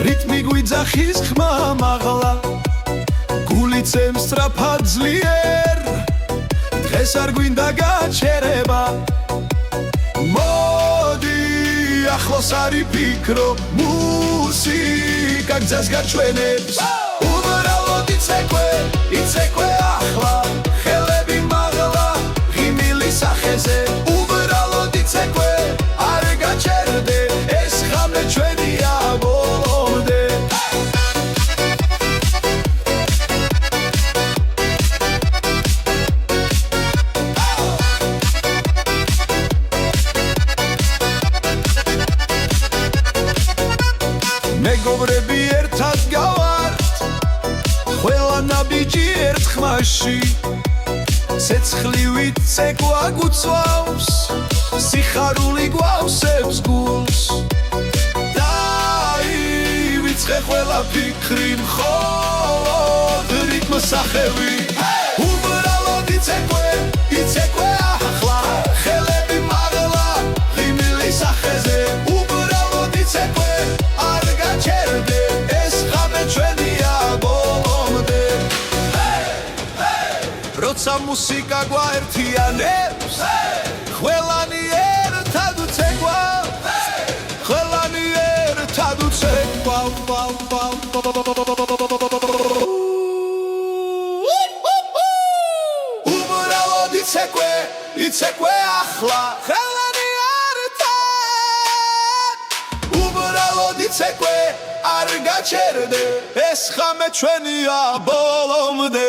რიტმი გვიძახის ხმა მაღლა გულიცემ სწრაფად ძლიერ დღეს არ გვინდა გაჩერება მოდი ახლოს არი ფიქრო მუსიკა გზას გაჩვენებს უბრალოდ იცეკვე ახლა ხელები მაღლა ღიმილი სახეზე უბრალოდ იცეკვე არ გაჩერდე ეს ხამე ჩვენია მეგობრები ერთად გავართ ყველა ნაბიჯი ერთ ხმაში ცეცხლივით ცეკვა გუწვავს სიხარული გვავსებს გულს დაივიწყე ყველა ფიქრი მხოლოდ რიტმს სახევი უბრალოდ იცეკვე ახლა ხელები მაღლა ღიმილი სახეზე უბრალოდ იცეკვე არ გაჩერდე ეს ხამე ჩვენია ბოლომდე როცა მუსიკა გვაერთიანებს ყველანი ერთად უცეკვა ყველანი ერთად უცეკვა უბრალოდ იცეკვე ახლა ხელანი ერთად უბრალოდ იცეკვე არ გაჩერდე ეს ხამე ჩვენია ბოლომდე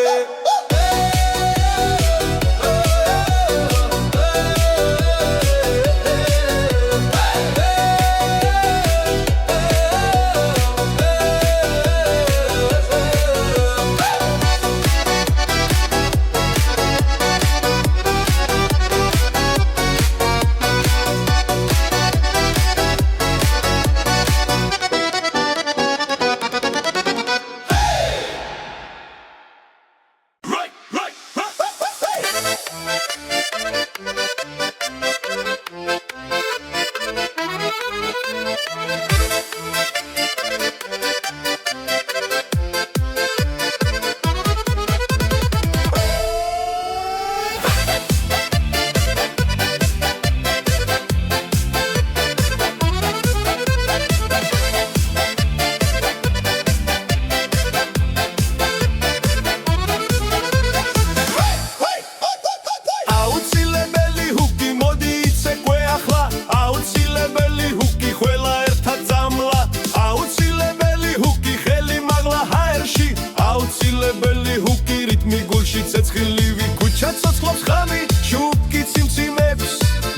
ცეცხლივი ქუჩა ცოცხლობს ხამი შუბკი ციმციმებს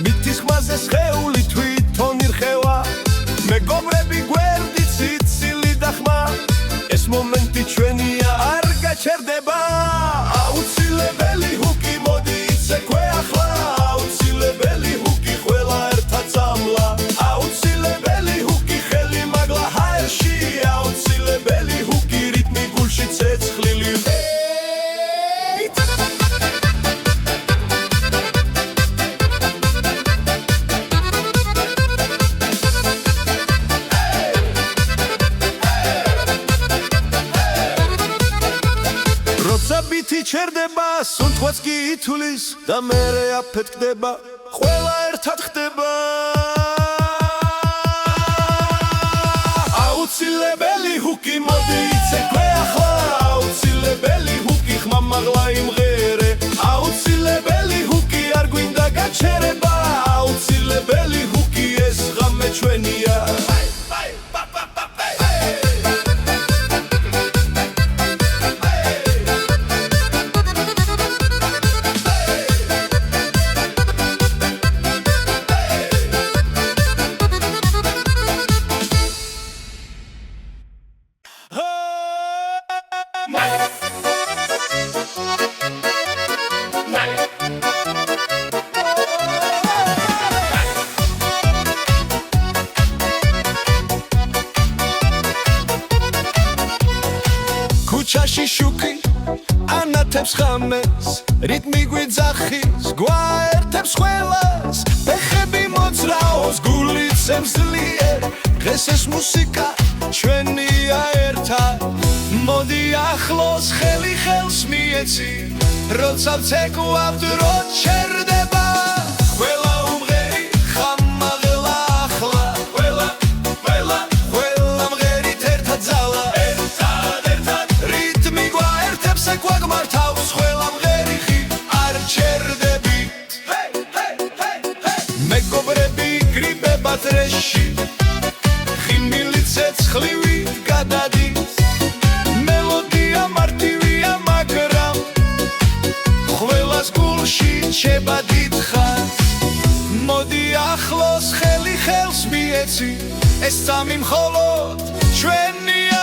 მითის ხმაზე სხეული თვითონ ირხევა მეგობრები გვერდით სიცილი და ხმა ეს მომენტი ჩვენია არ გაჩერდება აუცილებელი ჰუკი მოდი იცეკვე ახლა აუცილებელი ჰუკი ყველა ერთად წამლა აუცილებელი ჰუკი ხელი მაგლა ჰაერში აუცილებელი ჰუკი რიტმი გულში ცეცხლილი ბითი ჩერდება სუნთქვაც კი ითulis და მერე აფეთქდება ყველა ერთად ხდება აუცილებელი ჰუკი მოდი იცეკვე ახლა აუცილებელი ჰუკი ხმა მაღლა იმღერე აუცილებელი ჰუკი არ გვინდა გაჩერება აუცილებელი ჰუკი ეს ღამე ჩვენია გულში შუქი ანათებს ხამეს რიტმი გვიძახის გვაერთებს ყველას ფეხები მოძრაობს გულიც ემსლიერ დღეს ეს მუსიკა ჩვენია ერთად მოდი ახლოს ხელი ხელს მიეცი როცა ვცეკვავთ რო ჩერდება ყველა უმღერი ხამაღლა ახლა ყველა მღერით ერთად ძალა ერთად რიტმი გვაერთებს ეკვაგმართავს ყველა მღერი ხი არ ჩერდებით მეგობრები გრიბება დრეში ხიმილი ცეცხლივით გადადის მელოდია მარტივია მაგრამ ყველას გულში ჩება დიდხანს მოდი ახლოს ხელი ხელს მიეცი ეს სამი მხოლოდ ჩვენია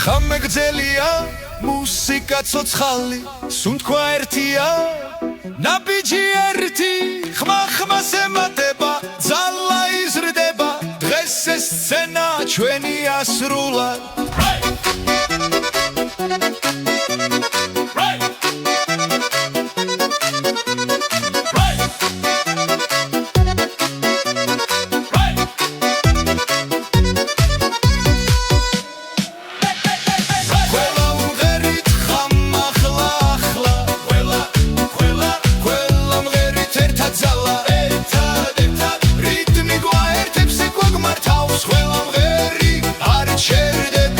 ხამეგძელია მუსიკა ცოცხალი სუნთქვა ერთია ნაბიჯი ერთი ხმახმას ემატება ძალა იზრდება დღეს ეს სცენა ჩვენია სრულად რიტმი გვაერთებს ეკვაგმართავს ყველა მღერი არ ჩერდება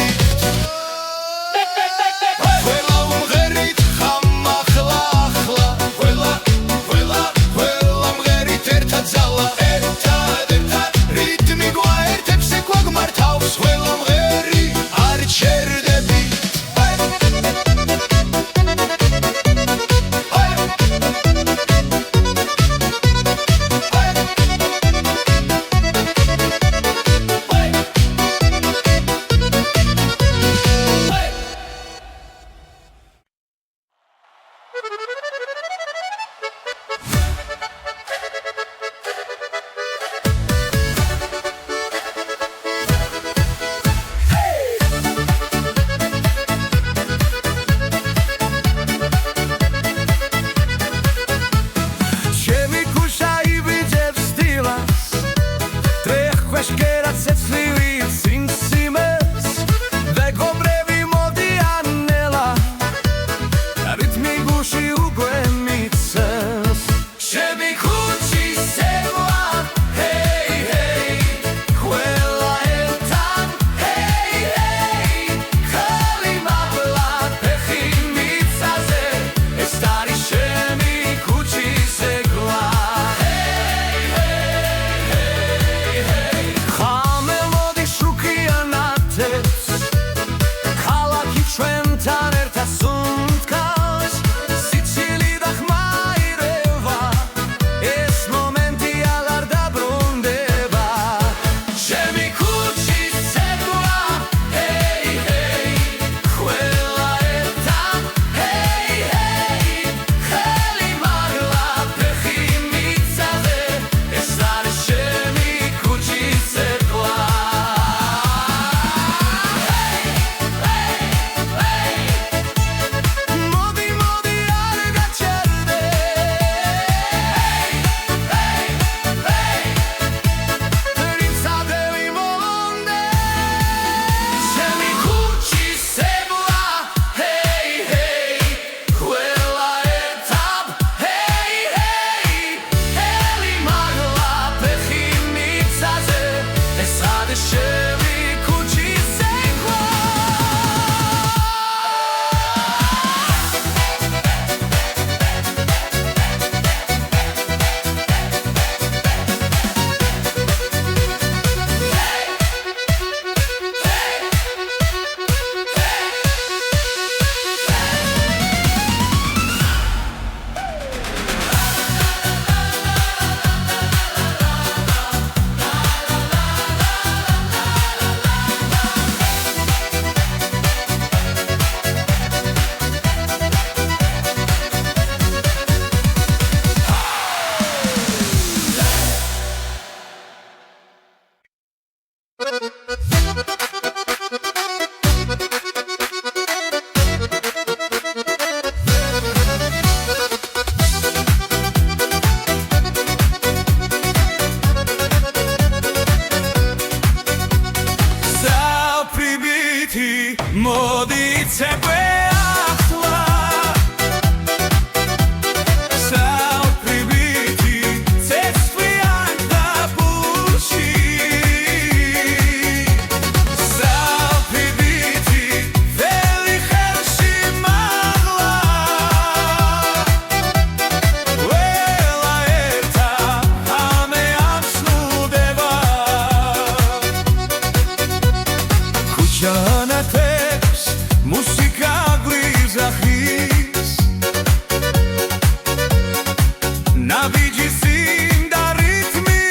ნაბიჯის წინ და რითმი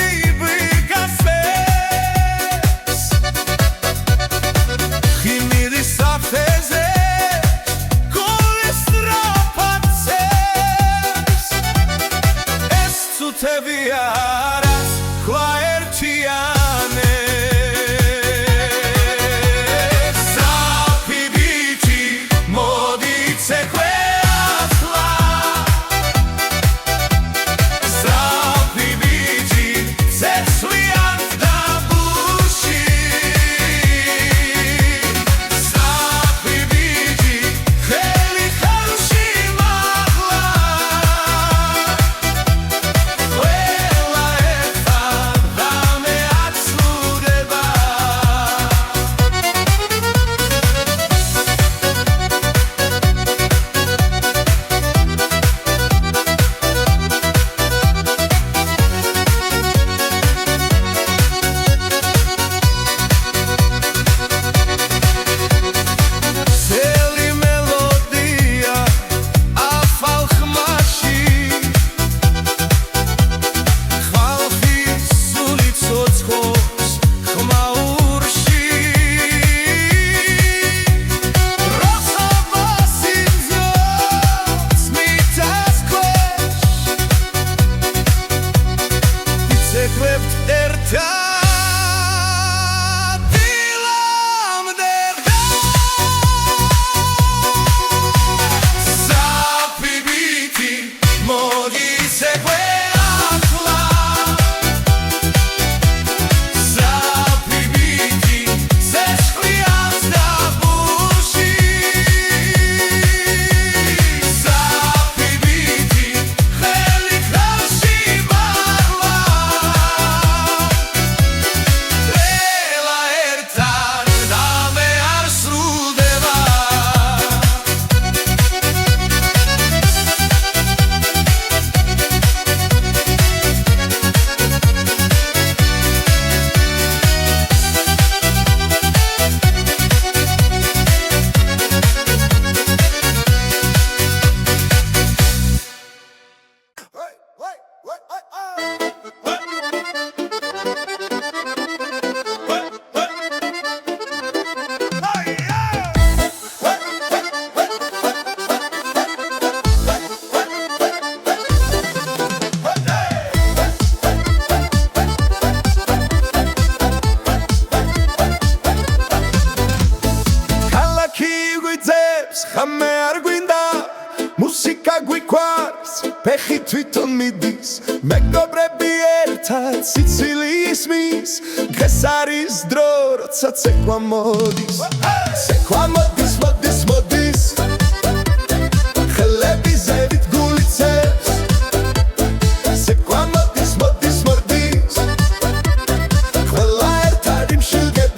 ვირგასებს ხიმირის საფეზე გოლის სტრაფაცებს ეს წუთები არას ხვა ერთიანებს საფი ბიჭი მოდი ცეკვე ხამე არ გვინდა მუსიკა გვიყვარს ფეხი თვითონ მიდის მეგობრები ერთად სიცილიის მის დღეს არის დრო როცა ცეკვა მოდის ცეკვა მოდის მოდის მოდის ხელები ზევით გულიცებს ცეკვა მოდის მოდის მოდის ყველა ერთად იმშილგებით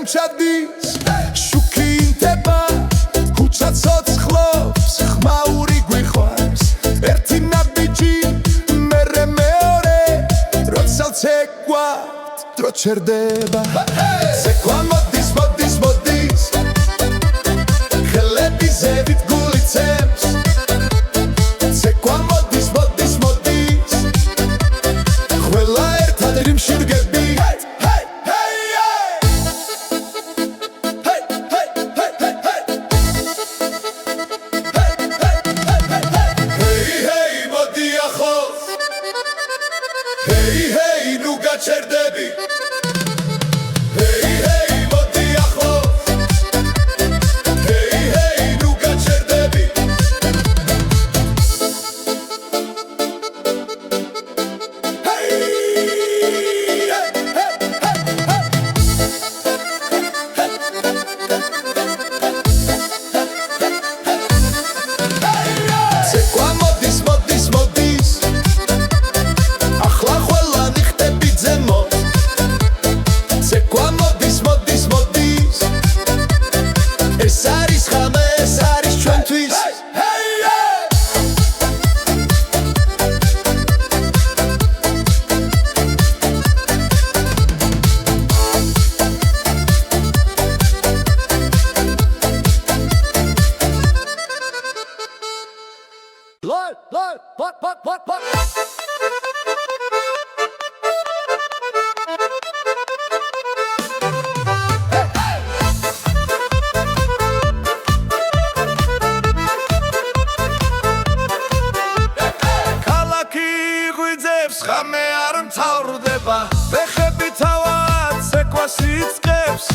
ჩადის შუქი ინტება ქუჩა ცოცხლობს ხმაური გვიყვარს ერთი ნაბიჯი მერე მეორე როცა ცეკვა დრო ჩერდება ცეკვა მოდის მოდის მოდის ხელები ზევით გულიცებს ცეკვა მოდის მოდის მოდის ყველა ერთად იმშირგები Hey hey nu gaçerdebi Hey hey modi axos Hey hey nu gaçerdebi Hey Sekwa modis modis modis ახლა ყველა ნიხტები ზემოთ ქალაქი ღვიძებს ხამე არ მთავრდება ფეხები თავად ცეკვას იწყებს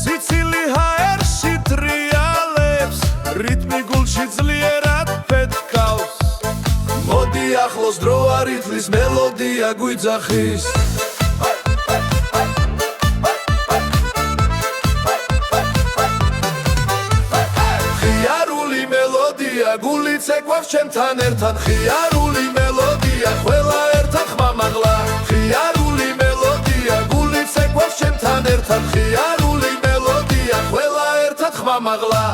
სიცილი ჰაერში ტრიალებს რიტმი გულში ძლიერად ფეთქავს მოდი ახლოს დრო არ ითვლის მელოდია გვიძახის ხიარული მელოდია გული ცეკვავს ჩემთან ერთად ხიარული მელოდია ყველა ერთად ხმამაღლა ხიარული მელოდია გული ცეკვავს ჩემთან ერთად ხიარული მელოდია ყველა ერთად ხმამაღლა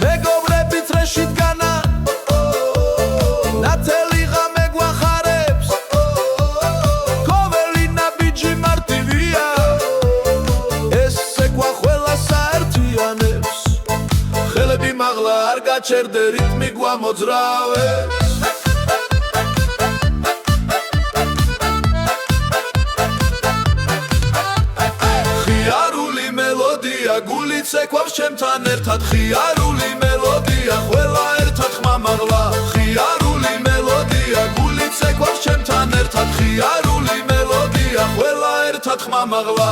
მეგობრები წრეში დგანა ნათელი ღამე გვახარებს კოველი ნაბიჯი მარტივია ეს ცეკვა ყველას აერთიანებს ხელები მაღლა არ გაჩერდე რიტმი გვამოძრავებს ხიარული მელოდია გული ცეკვავს ჩემთან ერთად ხიარული მელოდია ყველა ერთად ხმამაღლა ხიარული მელოდია გული ცეკვავს ჩემთან ერთად ხიარული მელოდია ყველა ერთად ხმამაღლა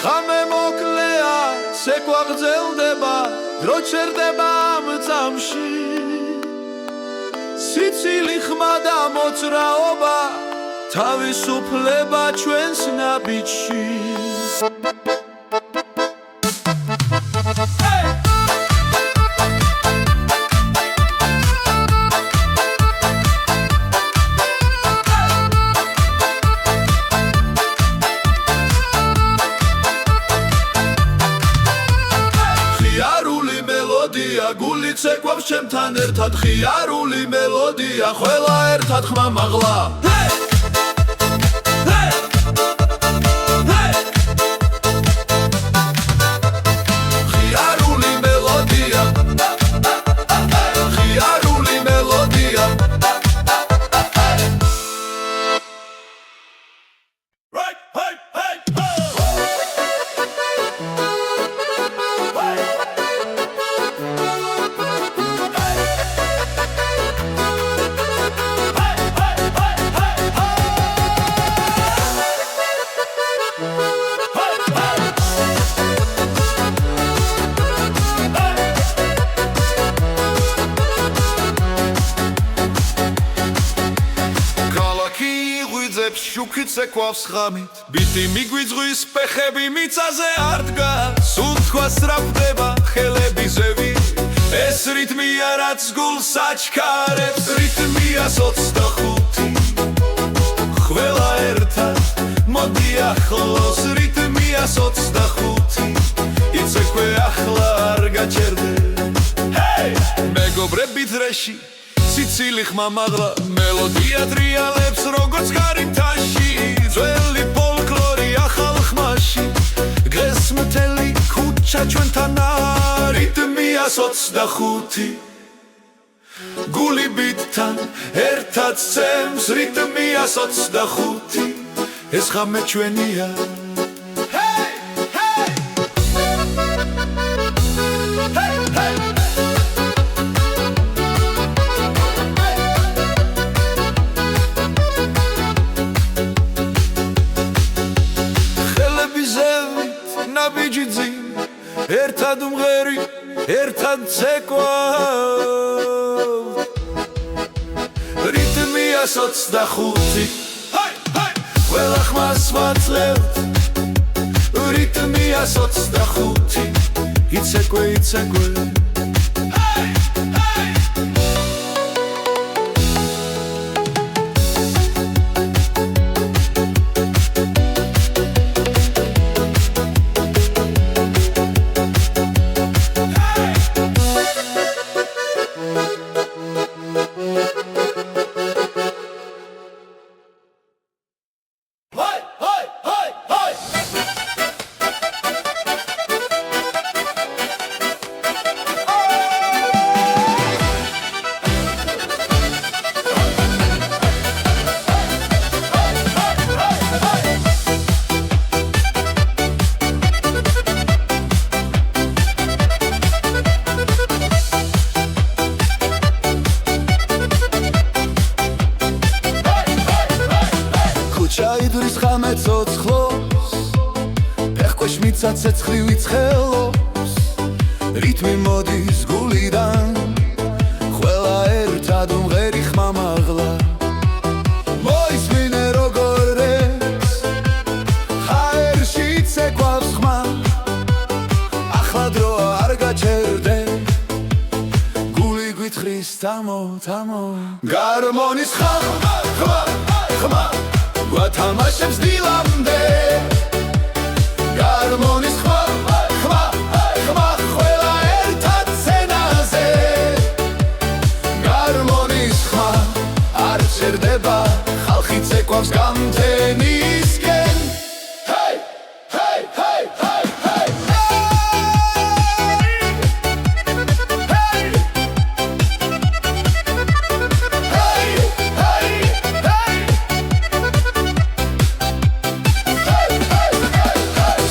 ხამე მოკლეა ცეკვა გრძელდება დრო ჩერდება ამ წამში სიცილი ხმა და მოძრაობა თავისუფლება ჩვენს ნაბიჯში ხიარული მელოდია გული ცეკვავს ჩემთან ერთად ხიარული მელოდია ყველა ერთად ხმამაღლა ხიარული მელოდია ხიარული მელოდია შუქი ცეკვავს ღამით ბიტი მიგვიძღვის ფეხები მიწაზე არ დგას უთქვა სწრაფდება ხელები ზევი ეს რიტმია რაც გულს აჩქარებს რიტმია 25 ყველა ერთად მოდი ახლოს რიტმია 25 იცეკვე ახლა არ გაჩერდე მეგობრები დრეში სიცილი ხმამაღლა მელოდია ტრიალებს როგორც გარიმთაში ძველი ფოლკლორი ახალ ხმაში დღეს მთელი ქუჩა ჩვენთან რიტმია 25 გული ბიტთან ერთად ცემს რიტმია 25 ეს ხამე ჩვენია ერთად უმღერი ერთად ცეკვა რიტმია 25 ყველა ხმას ვაძლევთ რიტმია 25 იცეკვე იცეკვე ეცოცხლოს ფეხქვეშ მიწა ცეცხლივი ცხელოს რითმი მოდის გულიდან ყველა ერთად უმღერი ხმა მაღლა მოისმინე როგორ რევს ჰაერში ცეკვავს ხმა ახლა დროა არ გაჩერდე გული გვითხრის თამო თამო გარმონის ხმა ხმა ხმა გვათამაშებს დილამდე გარმონის ხმა ხმა ხმა ყველა ერთად სცენაზე გარმონის ხმა არ ჩერდება ხალხი ცეკვავს გამთენისკენ ჰეი ჰეი ჰეი ჰეი ჰეი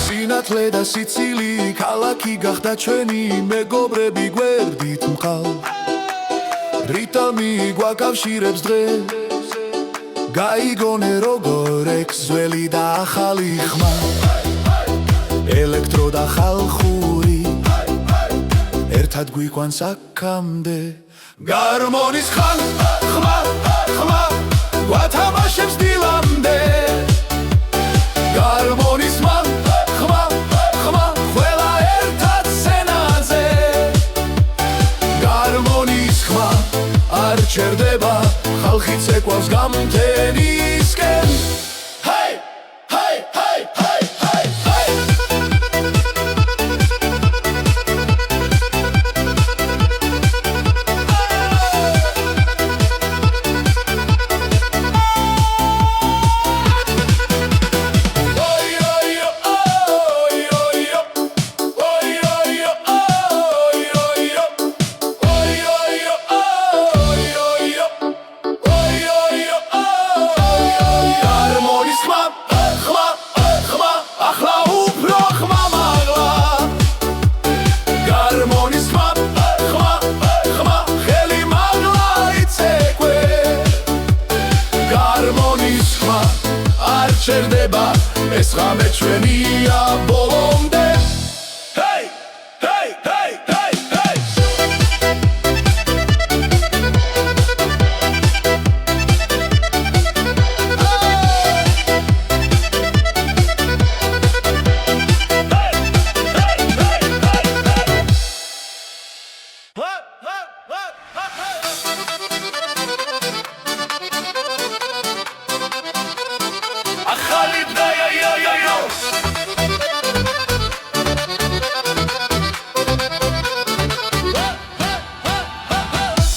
სინათლე და სიცილი ქალაქი გახდა ჩვენი მეგობრები გვერდით მყავ რიტმი გვაკავშირებს დღეს გაიგონე როგორ ექს ძველი და ახალი ხმა ელექტრო და ხალხური ერთად გვიყვანს აქამდე გარმონის ხმა ხმა ხმა გვათამაშებს დილამდე გარმონის ხმა ხმა ხმა ყველა ერთად სცენაზე გარმონის ხმა არ ჩერდება ხალხი ცეკვავს გამთენისკენ ჰეი ჰეი ჰეი ჰეი ჰეი ჰეი ჩერდება ეს ღამე ჩვენია ბოლომდე ჰეი ჰეი ჰეი ჰეი ჰეი ახალი დღე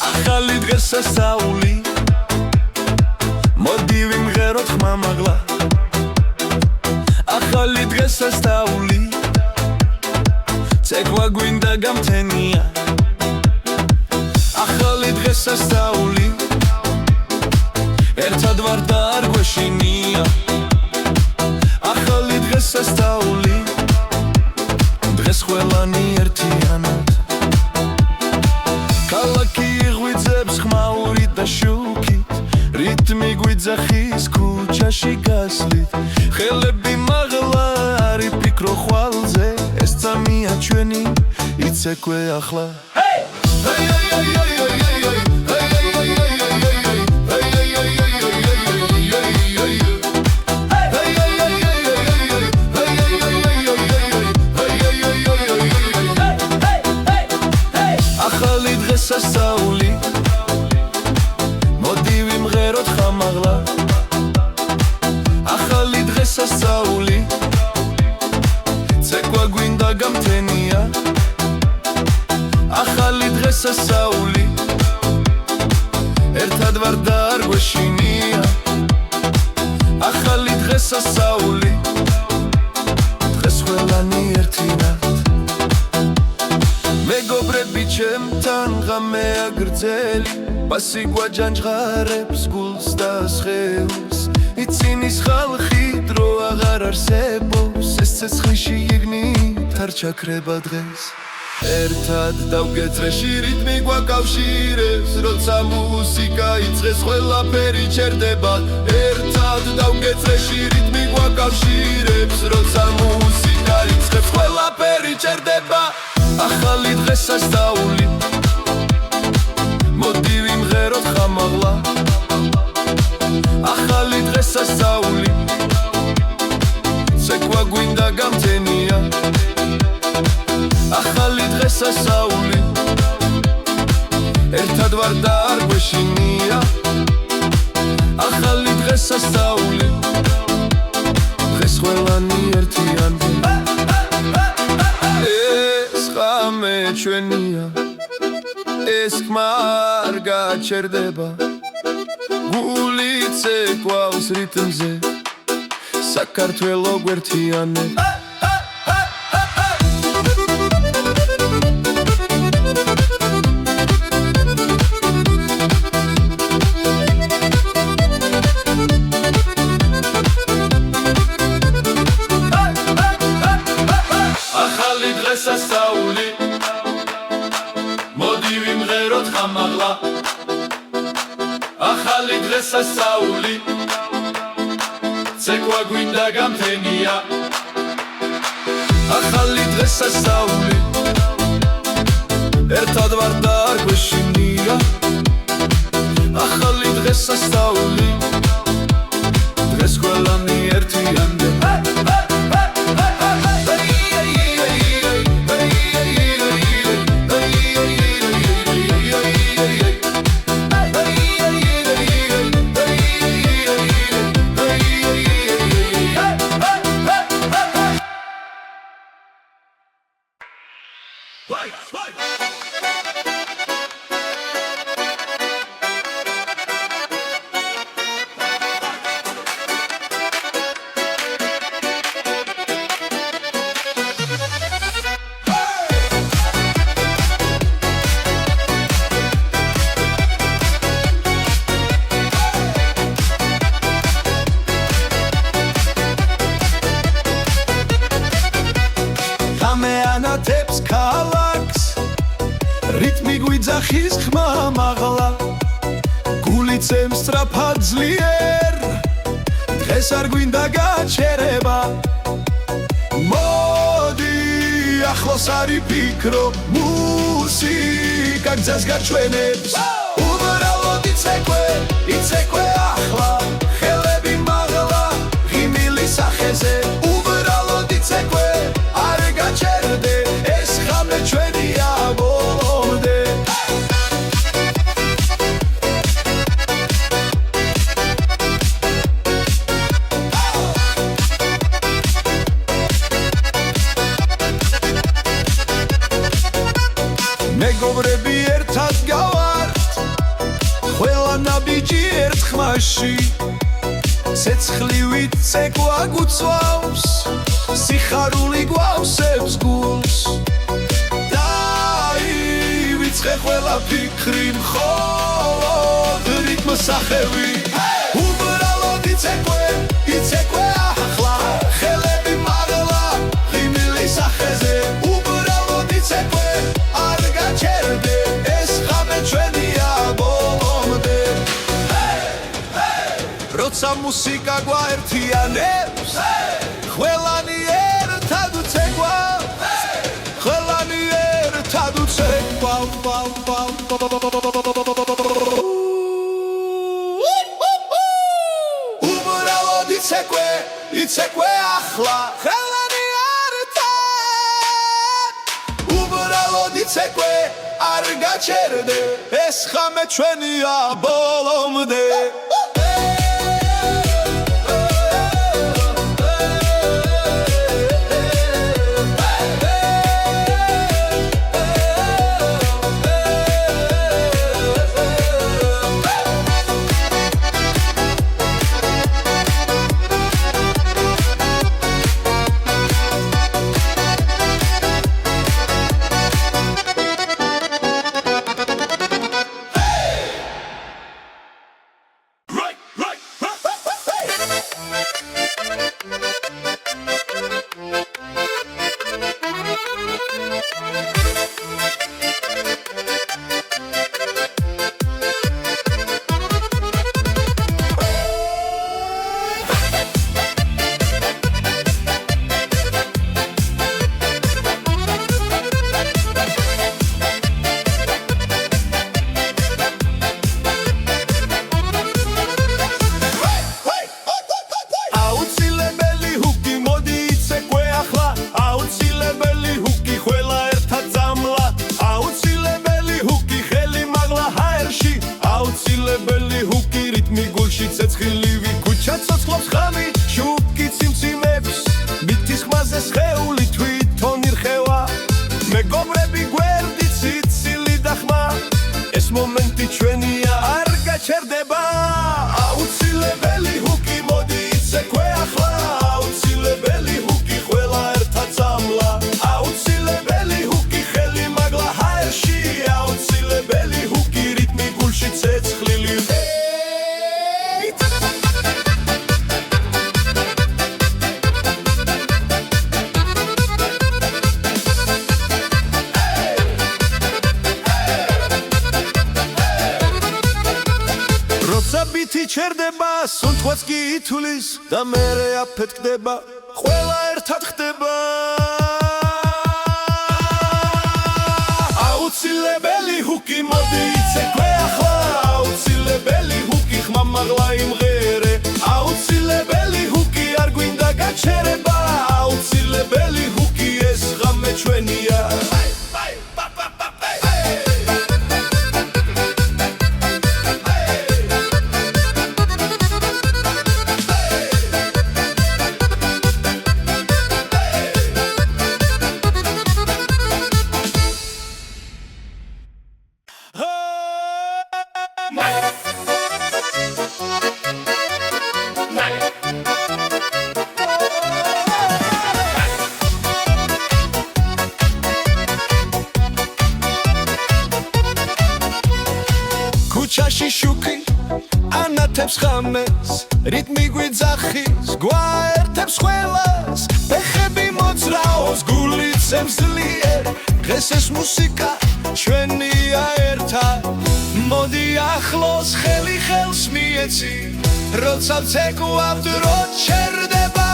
ახალი დღესასწაული მოდი ვიმღეროთ ხმა მაღლა ახალი დღესასწაული ცეკვა გვინდა გამთენია ახალი დღესასწაული ერთად ვარ და არ გვეშინია ახალი დღესასწაული დღეს ყველანი ერთიანად ქალაქი ღვიძებს ხმაურით და შუქით რიტმი გვიძახის ქუჩაში გასვლით ხელები მაღლა არ იფიქრო ხვალზე ეს წამია ჩვენი იცეკვე ახლა ჰეი ჰეი ჰეი ჰეი ჰეი სასწაული მოდი ვიმღეროთ ხმა მაღლა ახალი დღესასწაული ცეკვა გვინდა გამთენია ახალი დღესასწაული ერთად ვარ და არ გვეშინია ახალი დღესასწაული დღეს ყველანი ერთინად მეგობრები ჩემთან ღამე აგრძელი ბასი გვაჯანჯღარებს გულს და სხეულს იცინის ხალხი დრო აღარ არსებობს ეს ცეცხლში იგნით არ ჩაქრება დღეს ერთად დავგეწრეში რიტმი გვაკავშირებს როცა მუსიკა იწყეს ყველაფერი ჩერდება ერთად ხმად დავგეწეში რიტმი გვაკავშირებს როცა მუსიკა იწყებს ყველაფერი ჭერდება ახალი დღესასწაული მოდი ვიმღეროთ ხამაღლა ახალი დღესასწაული ცეკვა გვინდა გამთენია ახალი დღესასწაული ერთად ვარ და არ გვეშინია ახალი დღესასწაული დღეს ყველანი ერთიანია ეს ღამე ჩვენია ეს ხმა არ გაჩერდება გული ცეკვავს რიტმზე საქართველო გვერთიანებს დღესასწაული მოდი ვიმღეროთ ხამაღლა ახალი დღესასწაული ცეკვა გვინდა გამთენია ახალი დღესასწაული ერთად ვარ და არ გვეშინია ახალი დღესასწაული დღეს ყველანი ერთიანდება ანათებს ქალაქს რიტმი გვიძახის ხმა მაღლა გული წემს სწრაფად ძლიერ დღეს არ გვინდა გაჩერება მოდი ახლოს არ იფიქრო მუსიკა გზას გაჩვენებს უბრალოდ იცეკვე ახლა ხელები მაღლა ღიმილი სახეზე უბრალოდ იცეკვე არ გაჩერდე ეს ღამე ჩვენია ბოლომდე მეგობრები ერთად გავართ ყველა ნაბიჯი ერთ ხმაში ცეცხლივით ცეკვა გუწვავს სიხარული გვავსებს გულს დაივიწყე ყველა ფიქრი მხოლოდ რიტმს სახევი უბრალოდ იცეკვე ახლა ხელები მაღლა ღიმილი სახეზე უბრალოდ იცეკვე არ გაჩერდე ეს ღამე ჩვენია ბოლომდე როცა მუსიკა გვაერთიანებს ყველანი ერთად ცეკვავს ყველანი ერთად ცეკვავს უბრალოდ იცეკვე ახლა ყველანი ერთად უბრალოდ იცეკვე არ გაჩერდე ეს ღამე ჩვენია ბოლომდე ითulis და მერე აფეთქდება ყველა ერთად ხდება აუცილებელი ჰუკი მოდი იცეკვე ახლა აუცილებელი ჰუკი ხმამაღლა იმღერე აუცილებელი ჰუკი არ გვინდა გაჩერება აუცილებელი ჰუკი ეს ღამე ჩვენია ქუჩაში შუქი ანათებს ხამეს რიტმი გვიძახის გვაერთებს ყველას ფეხები მოძრაობს გულიცემს ძლიერ დღეს ეს მუსიკა ჩვენია ერთად მოდი ახლოს ხელი ხელს მიეცი როცა ვცეკვავ დრო ჩერდება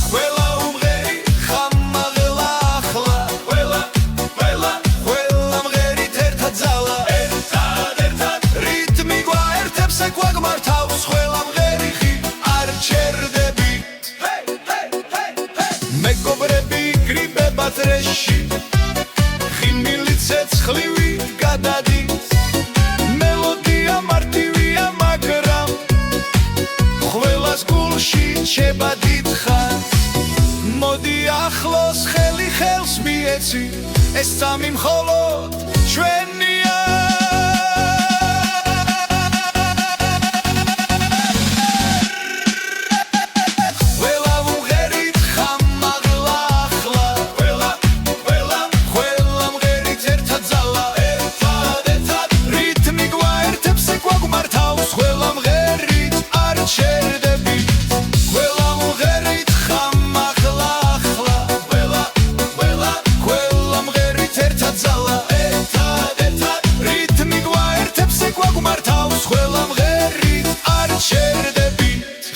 ყველა უმღერი ხამაღლა ახლა ყველა მღერით ერთად ძალა გვაგმართავს ყველა მღერიხი არ ჩერდებით მეგობრები გრიბება დრეში ხიმილი ცეცხლივი გადადის მელოდია მარტივია მაგრამ ყველას გულში ჩება დიდხანს მოდი ახლოს ხელი ხელს მიეცი ეს სამი მხოლოდ ჩვენია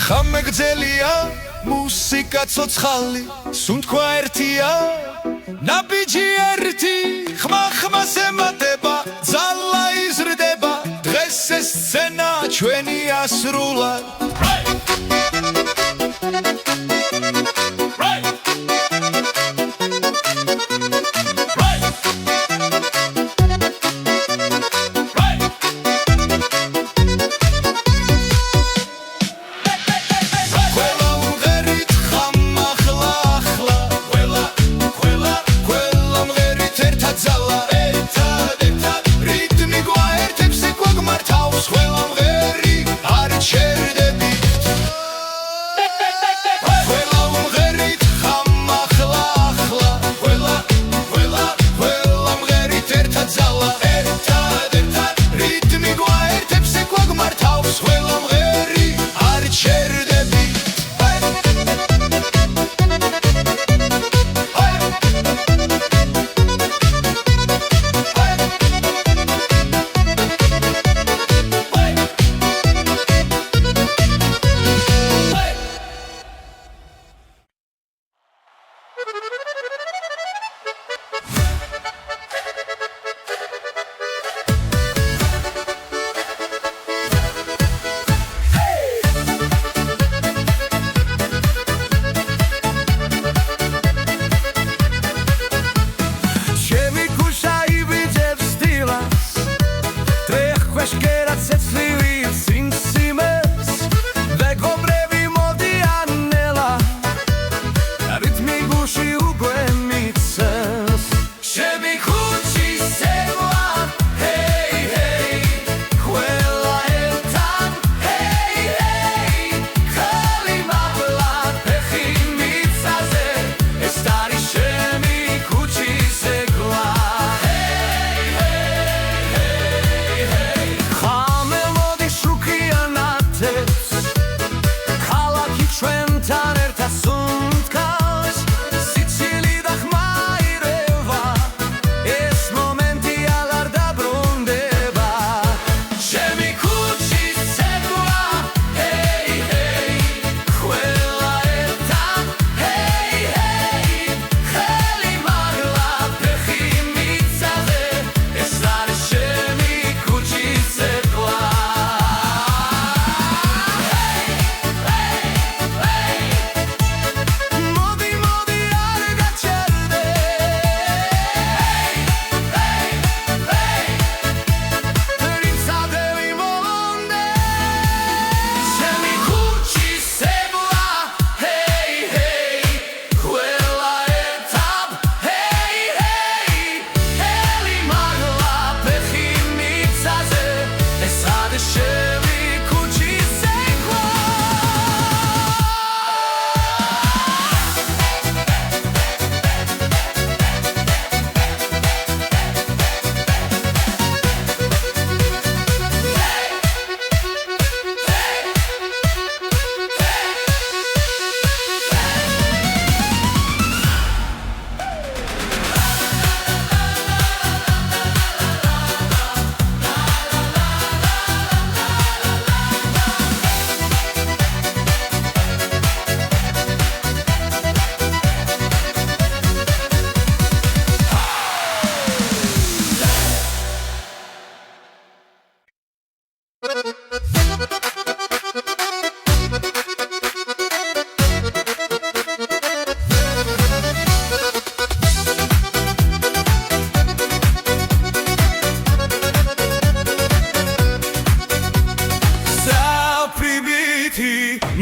ხამეგძელია მუსიკა ცოცხალი სუნთქვა ერთია ნაბიჯი ერთი ხმახმას ემატება ძალა იზრდება დღეს ეს სცენა ჩვენია სრულად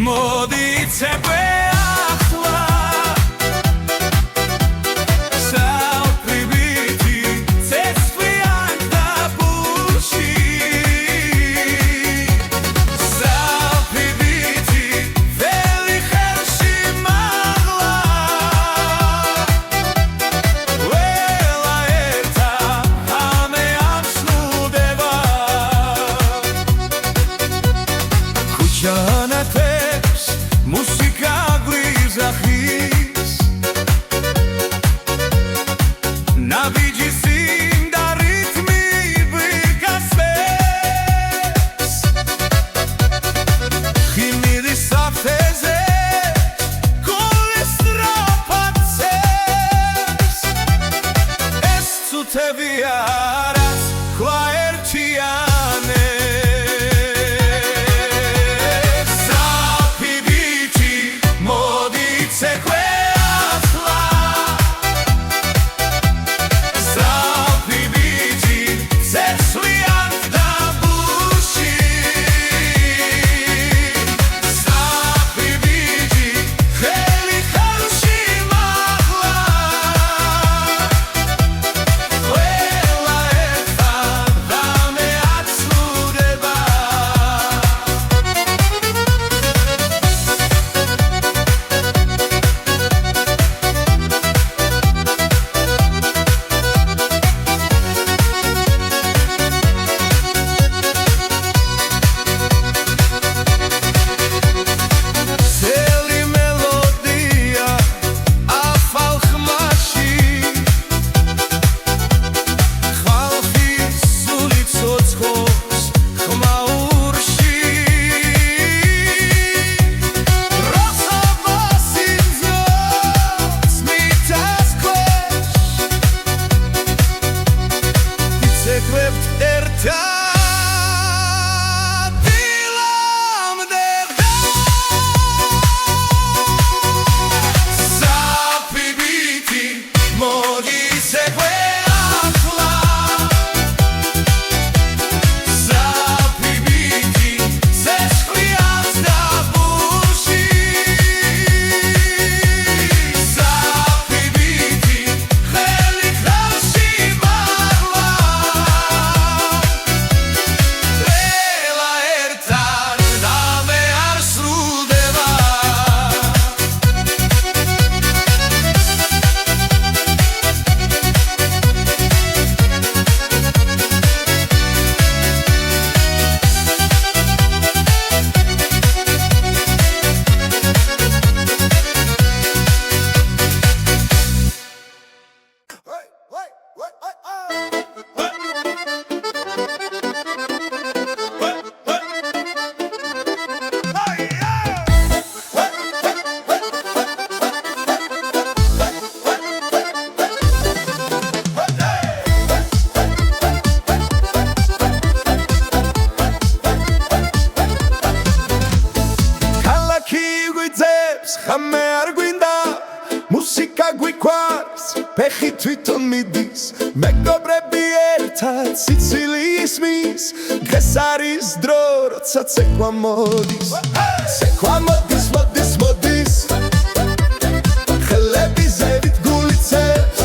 მოდი ცეკვე ახლა საფრიბითი ცეცხლიან დაბურში საფრიბითი ველი ხელში მაღლა ველა ერთა ამე ამსნუდება ქუჩანათებს მუსიკა გვიზახის ნაბიჯი სიმდა რითმი ვირგასებს ხიმირის საფეზე გულის სტრაფაცებს ეს წუთები არას ხვა ერთიანებს საფრიბითი მოდი ცეკვე ახლა საფრიბითი ცეცხლიან დაბურში საფრიბითი ხელი ხელში მაღლა ველა ერთად ამე აცნუდება სელი მელოდია ახალ ხმაში ხალხი სული ცოცხობს ხმაურში როცა მოსინძოს მიწას ქვეშ იცეკვებთ ერთად დილამდე საფრიბითი მოდი ცეკვე ახლა საფრიბითი ცეცხლიან დაბურში საფრიბითი ხელი ხელში მაღლა ველა ერთად ამე არ სრულდება ქალაქი გვიძებს ხამე არ გვინდა მუსიკა გვიყვარს ფეხი თვითონ მიდის მეგობრები ერთად სიცილი ისმის დღეს არის დრო როცა ცეკვა მოდის ცეკვა მოდის მოდის მოდის ხელები ზევით გულიცებს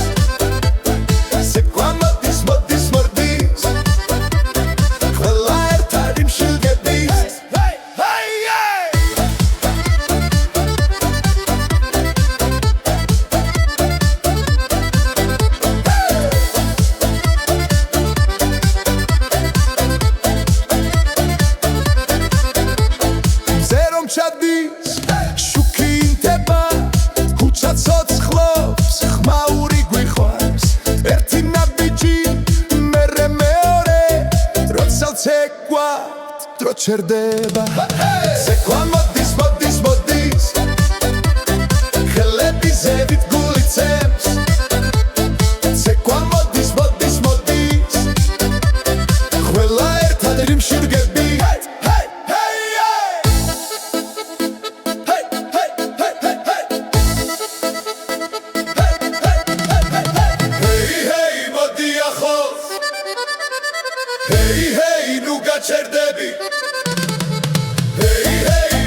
ცეკვა მოდის მოდის მოდის ყველა ერთად იმშილდებით ზერომ ჩადის შუქი ინთება ქუჩა ცოცხლობს ხმაური გვიყვარს ერთი ნაბიჯი მერე მეორე როცა ცეკვა დრო ჩერდება ცეკვა მოდის მოდის მოდის ხელები ზევით გულიცებს ცეკვა მოდის მოდის მოდის ყველა ერთად იმშურგები Hey, hey, nu gačerdები Hey, hey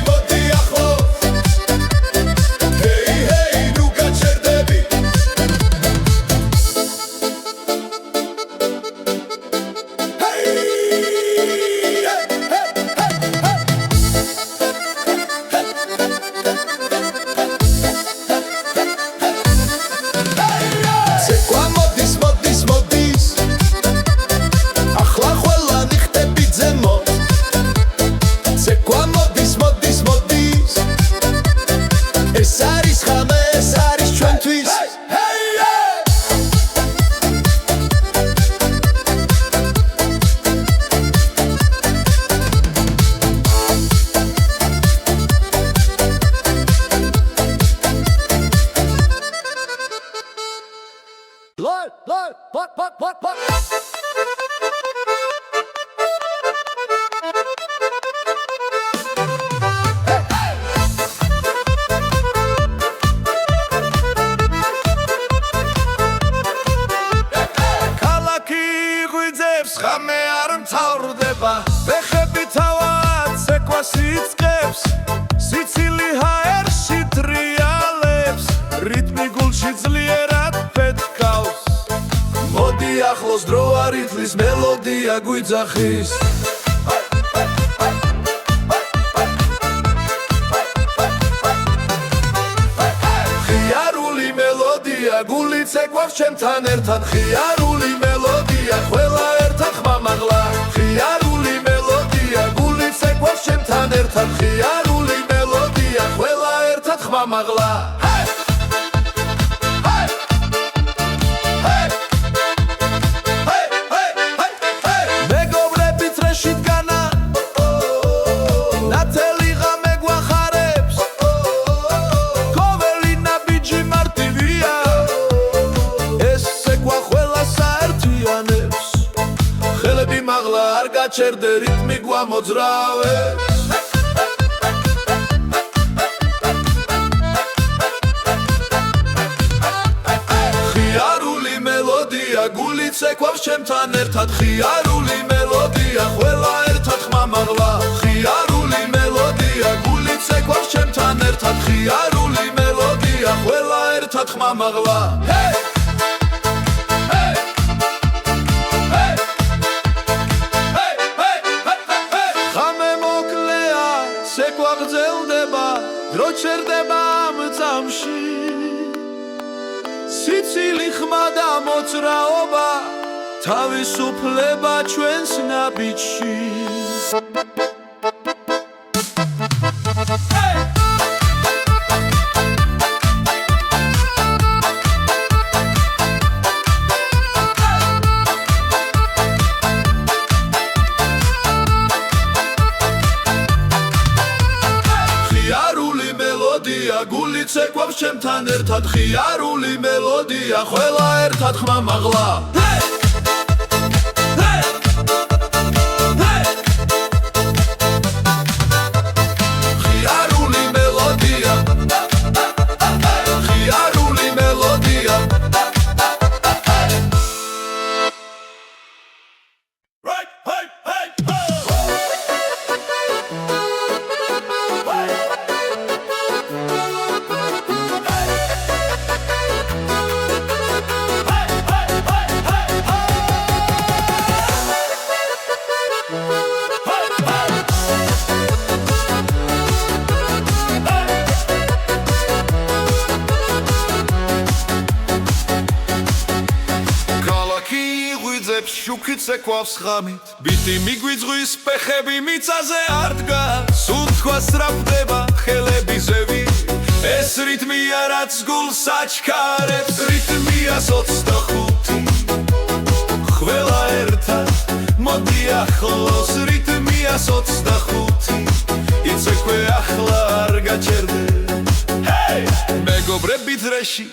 ეს არის ხამე, ეს არის ჩვენთვის ხამე არ მთავრდება ფეხები თავად ცეკვას იწყებს სიცილი ჰაერში ტრიალებს რიტმი გულში ძლიერად ფეთქავს მოდი ახლოს დრო არითმის მელოდია გვიძახის ხიარული მელოდია გული ცეკვავს ჩემთან ერთად ხიარული მელოდია ყველა ხმამაღლა ხიარული მელოდია გული ცეკვავს ჩემთან ერთად ხიარული მელოდია ყველა ერთად ხმამაღლა მეგობრები წრეში დგანა ნათელი ღამე გვახარებს კოველი ნაბიჯი მარტივია ეს ცეკვა ყველა საერთიანებს ხელები მაღლა არ გაჩერდე რიტმი გვამოძრავებს ხიარული მელოდია გული ცეკვავს ჩემთან ერთად ხიარული მელოდია ყველა ერთად ხმამაღლა ხიარული მელოდია გული ცეკვავს ჩემთან ერთად ხიარული მელოდია ყველა ერთად ხმამაღლა ცეკვა გრძელდება, დრო ჩერდება ამ წამში სიცილი ხმა და მოძრაობა თავისუფლება ჩვენს ნაბიჯში გული ცეკვავს ჩემთან ერთად ხიარული მელოდია ყველა ერთად ხმამაღლა ხიარული მელოდია ხიარული მელოდია შუქი ცეკვავს ხამით ბიტი მიგვიძღვის ფეხები მიწაზე არ დგას უთქვა სრაფდება ხელები ზევი ეს რიტმია რაც გულს აჩქარებს რიტმია 25 ყველა ერთად მოდი ახლოს რიტმია 25 იცეკვე ახლა არ გაჩერდე მეგობრები დრეში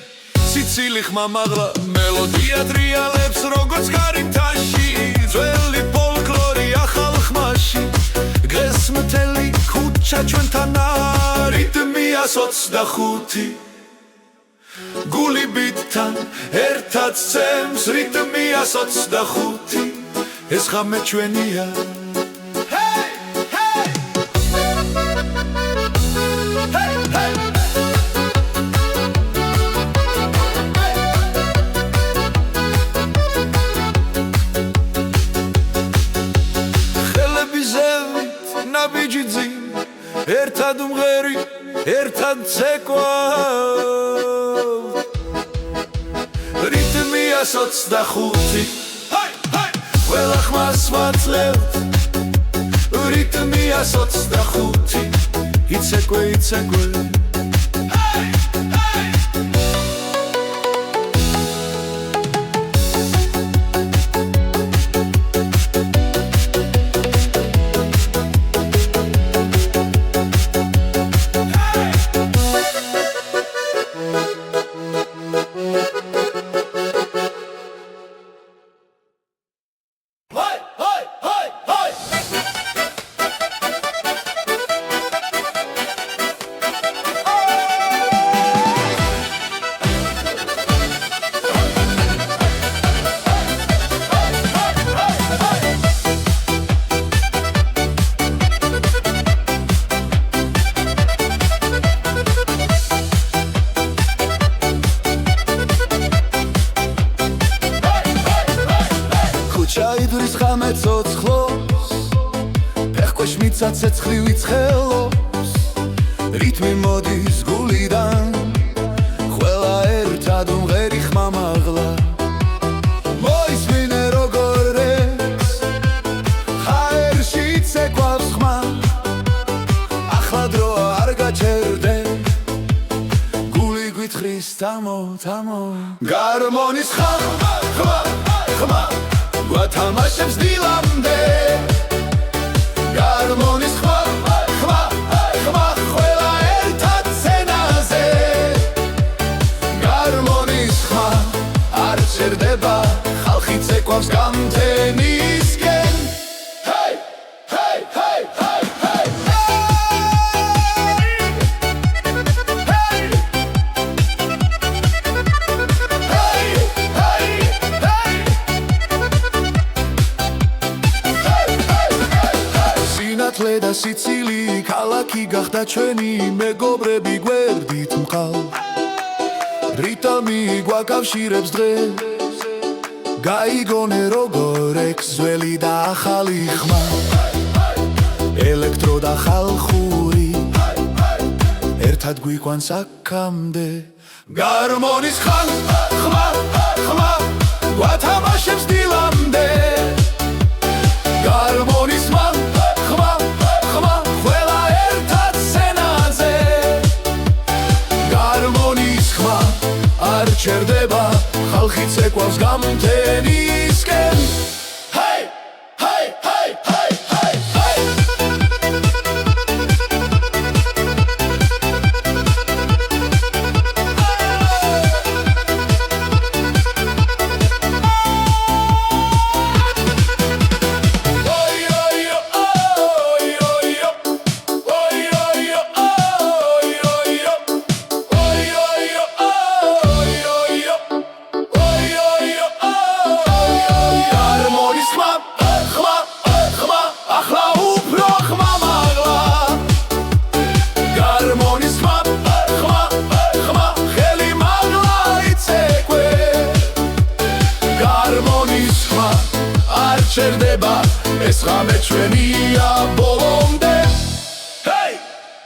სიცილი ხმამაღლა მელოდია ტრიალებს როგორც გარითაში ძველი ფოლკლორი ახალ ხმაში დღეს მთელი ქუჩა ჩვენთან რიტმია 25 გული ბიტთან ერთად ცემს რიტმია 25 ეს ხამე ჩვენია ერთად უმღერი, ერთად ცეკვა რიტმია 25 ყველა ხმას ვაძლევთ რიტმია 25 იცეკვე თუმცა ცეცხლი ვიცხელობს რითმი მოდის გულიდან ყველა ერთად უმღერი ხმა მაღლა მოისმინე როგორ რეკს ჰაერში ცეკვავს ხმა ახლა დროა არ გაჩერდე გული გვითხრის თამო თამო გარმონის ხმა ხმა ხმა გვათამაშებს დილამდე გარმონის ხმა ხმა ხმა ყველა ერთად სცენაზე გარმონის ხმა არ ჩერდება ხალხი ცეკვავს გამთენისკენ ჰეი ჰეი ჰეი ჰეი ჰეი სინათლე და სიცილი ქალაქი გახდა ჩვენი მეგობრები გვერდით მყავ რიტმი გვაკავშირებს დღეს გაიგონე როგორ ექს ძველი და ახალი ხმა ელექტრო და ხალხური ერთად გვიყვანს აქამდე გარმონის ხმა ხმა ხმა გვათამაშებს დილამდე გარმონის ხმა ხმა ხმა ყველა ერთად სცენაზე გარმონის ხმა არ ჩერდება ხალხი ცეკვავს გამთენისკენ ჰეი ჰეი ჰეი ჰეი ჰეი ჩერდება ეს ღამე ჩვენია ბოლომდე ჰეი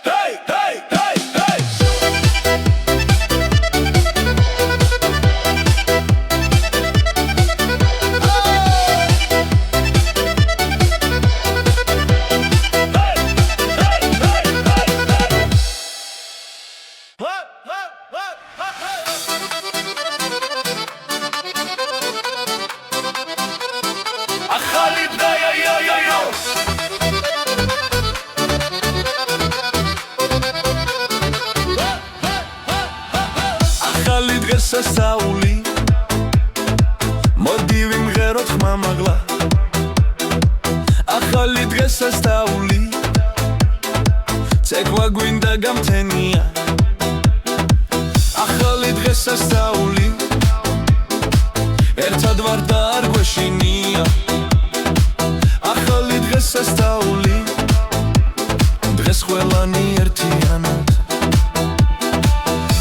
ჰეი ჰეი ჰეი ჰეი ახალი დღე ახალი დღესასწაული მოდი ვიმღეროთ ხმა მაღლა ახალი დღესასწაული ცეკვა გვინდა გამთენია ახალი დღესასწაული ერთად ვარ და არ გვეშინია ახალი დღესასწაული დღეს ყველანი ერთიანად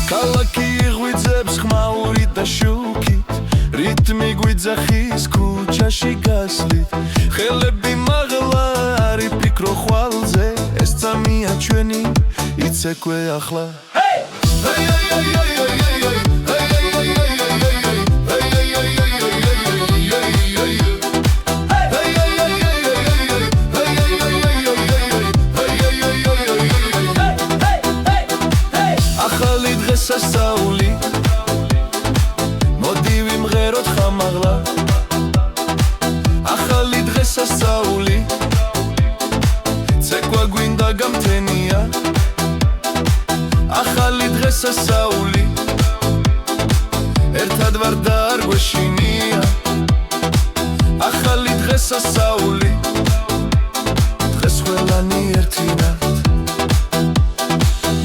ქალაქი ღვიძებს ხმაურით და შუქით რიტმი გვიძახის ქუჩაში გასვლით ხელები მაღლა არ იფიქრო ხვალზე ეს წამია ჩვენი იცეკვე ახლა ჰეი ჰეი ჰეი ჰეი სასწაული მოდი ვიმღეროთ ხმა მაღლა ახალი დღესასწაული ცეკვა გვინდა გამთენია ახალი დღესასწაული ერთად ვარ და არ გვეშინია ახალი დღესასწაული დღეს ყველანი ერთინად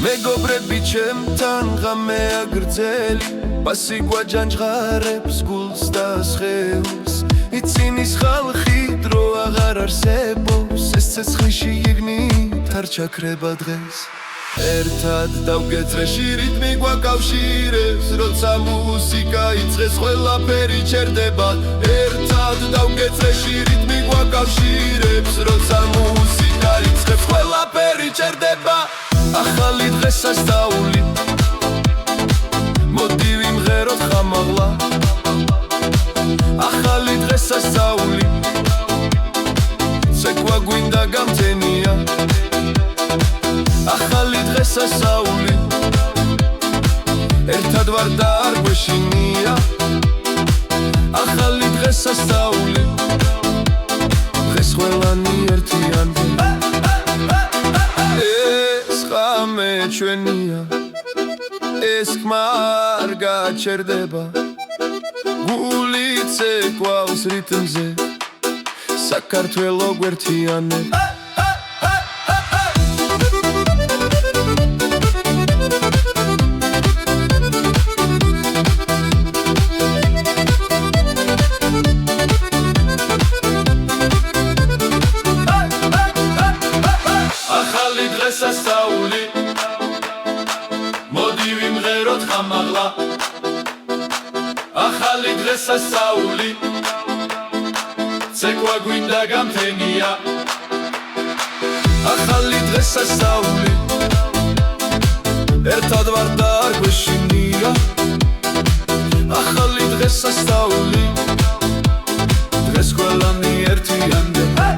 მეგობრები ჩემთან ღამე აგრძელი ბასი გვაჯანჯღარებს გულს და სხეულს იცინის ხალხი დრო აღარ არსებობს ეს ცეცხლში იგნით არ ჩაქრება დღეს ერთად დავგეწრეში რიტმი გვაკავშირებს როცა მუსიკა იწყეს ყველაფერი ჩერდება ერთად დავგეწრეში რიტმი გვაკავშირებს როცა მუსიკა იწყებს ყველაფერი ჭერდება ახალი დღესასწაული მოდი ვიმღეროთ ხამაღლა ახალი დღესასწაული ცეკვა გვინდა გამთენია ახალი დღესასწაული ერთად ვარ და არ გვეშინია ახალი დღესასწაული დღეს ყველანი ერთიანია ეს ხამე ჩვენია ეს ხმა არ გაჩერდება გული ცეკვავს რიტმზე საქართველო გვერთიანებს სასწაული მოდი ვიმღეროთ ხამაღლა ახალი დღესასწაული ცეკვა გვინდა გამთენია ახალი დღესასწაული ერთად ვარ და არ გვეშინია ახალი დღესასწაული დღეს ყველანი ერთიანდება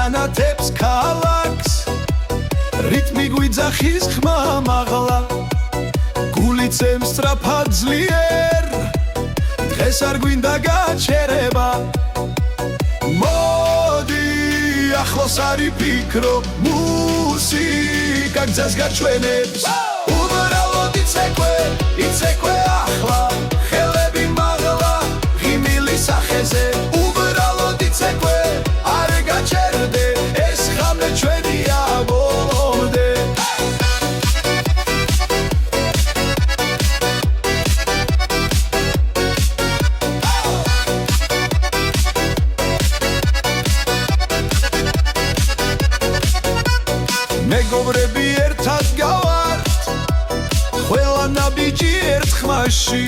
ანათებს ქალაქს რიტმი გვიძახის ხმა მაღლა გული წემს სწრაფად ძლიერ დღეს არ გვინდა გაჩერება მოდი ახლოს არ იფიქრო მუსიკა გზას გაჩვენებს უბრალოდ იცეკვე ახლა ხელები მაღლა ღიმილი სახეზე უბრალოდ იცეკვე არ გაჩერდე ეს ხამე ჩვენია ბოლომდე მეგობრები ერთად გავართ ყველა ნაბიჯი ერთ ხმაში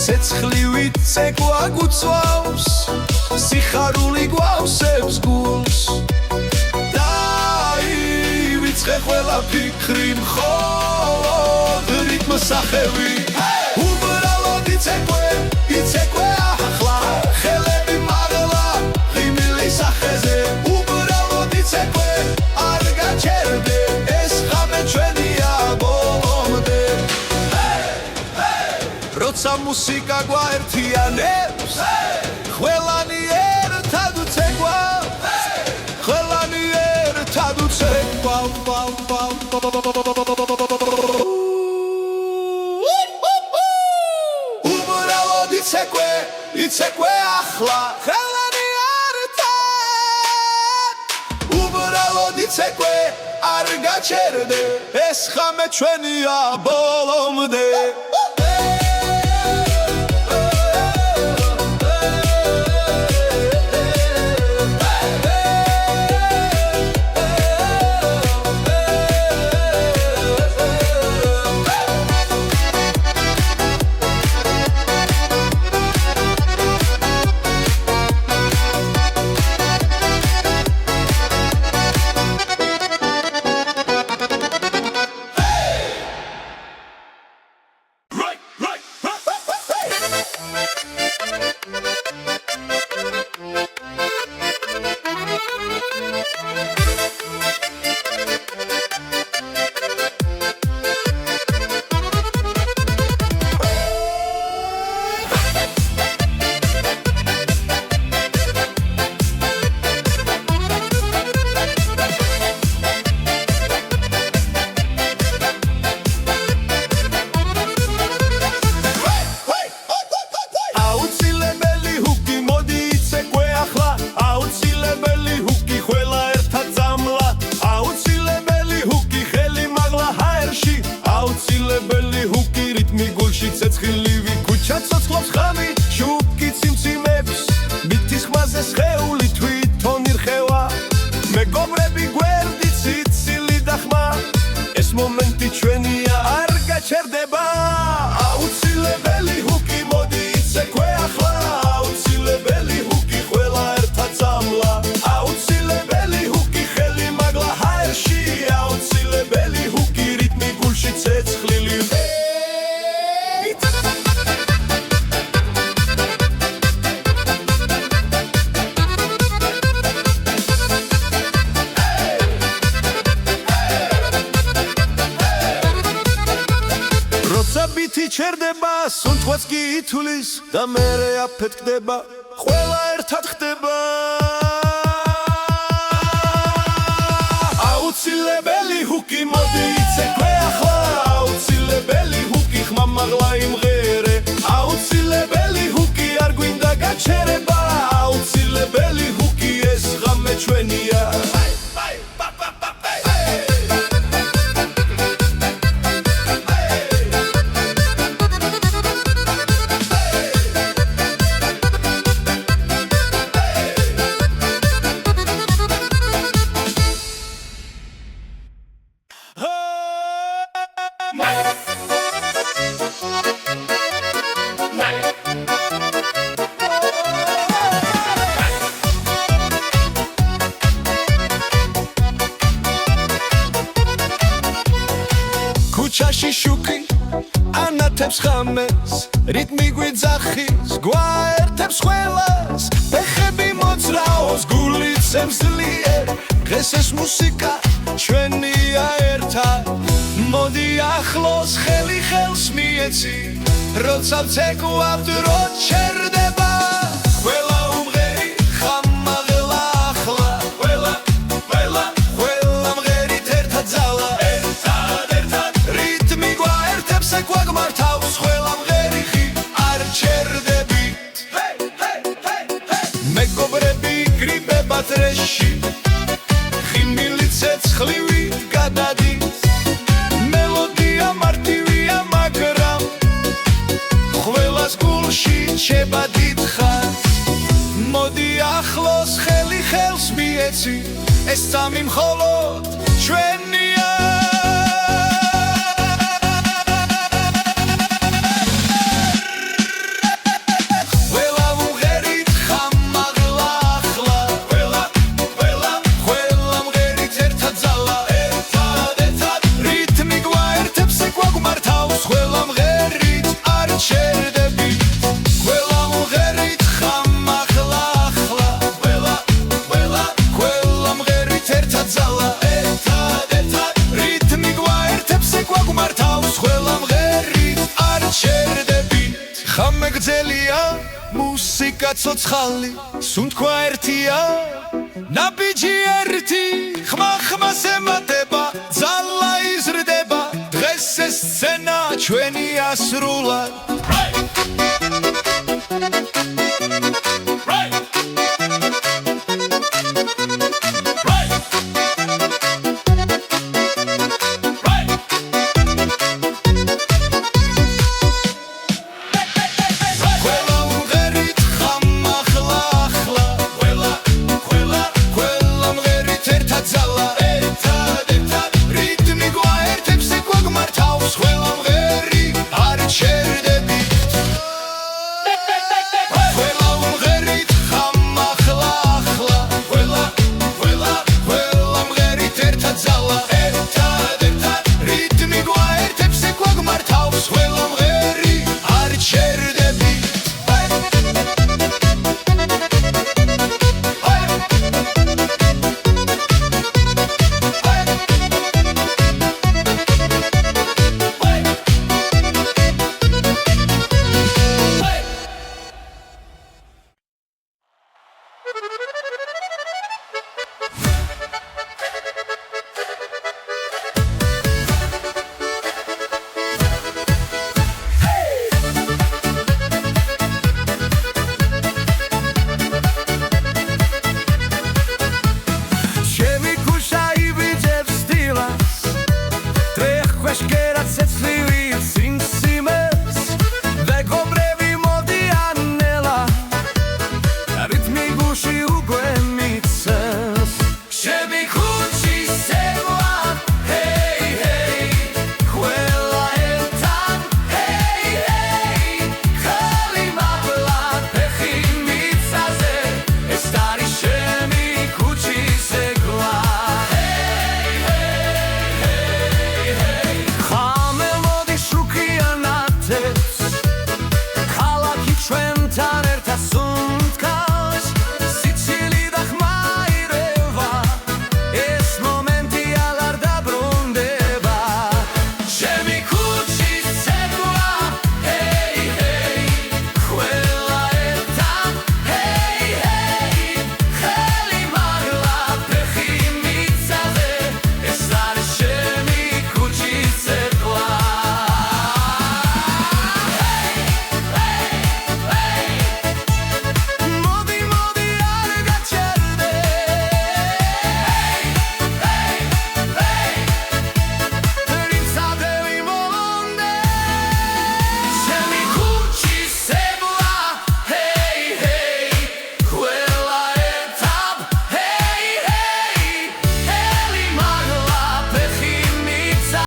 ცეცხლივით ცეკვა გუწვავს სიხარული გვავსებს გულს დაივიწყე ყველა ფიქრი მხოლოდ რიტმს სახევი უბრალოდ იცეკვე ახლა ხელები მაღლა ღიმილი სახეზე უბრალოდ იცეკვე არ გაჩერდე ეს ხამე ჩვენია ბოლომდე როცა მუსიკა გვაერთიანებს ყველანი ერთად ცეკვავს ყველანი ერთად ცეკვავს უბრალოდ იცეკვე ახლა ყველანი ერთად უბრალოდ იცეკვე არ გაჩერდე ეს ხამე ჩვენია ბოლომდე ჩერდება სუნთქვაც კი ითulis და მერე აფეთქდება ყველა ერთად ხდება აუცილებელი ჰუკი მოდი იცეკვე ახლა აუცილებელი ჰუკი ხმამაღლა იმღერე აუცილებელი ჰუკი არ გვინდა გაჩერება აუცილებელი ჰუკი ეს ღამე ჩვენია ქუჩაში შუქი ანათებს ხამეს რიტმი გვიძახის გვაერთებს ყველას ფეხები მოძრაობს გულიცემს ძლიერ დღეს ეს მუსიკა ჩვენია ერთად მოდი ახლოს ხელი ხელს მიეცი როცა ვცეკვავთ რო ჩერდება ყველა უმღერი ხამაღლა ახლა ყველა მღერით ერთად ძალა რიტმი გვაერთებს ეკვაგმართავს ყველა მღერი ხი არ ჩერდებით მეგობრები გრიბება დრეში ხიმილი ცეცხლივით გადადის მელოდია მარტივია მაგრამ ყველას გულში ჩება დიდხანს მოდი ახლოს ხელი ხელს მიეცი ეს სამი მხოლოდ ჩვენია ხამე გძელია მუსიკა ცოცხალი სუნთქვა ერთია ნაბიჯი ერთი ხმა ხმას ემატება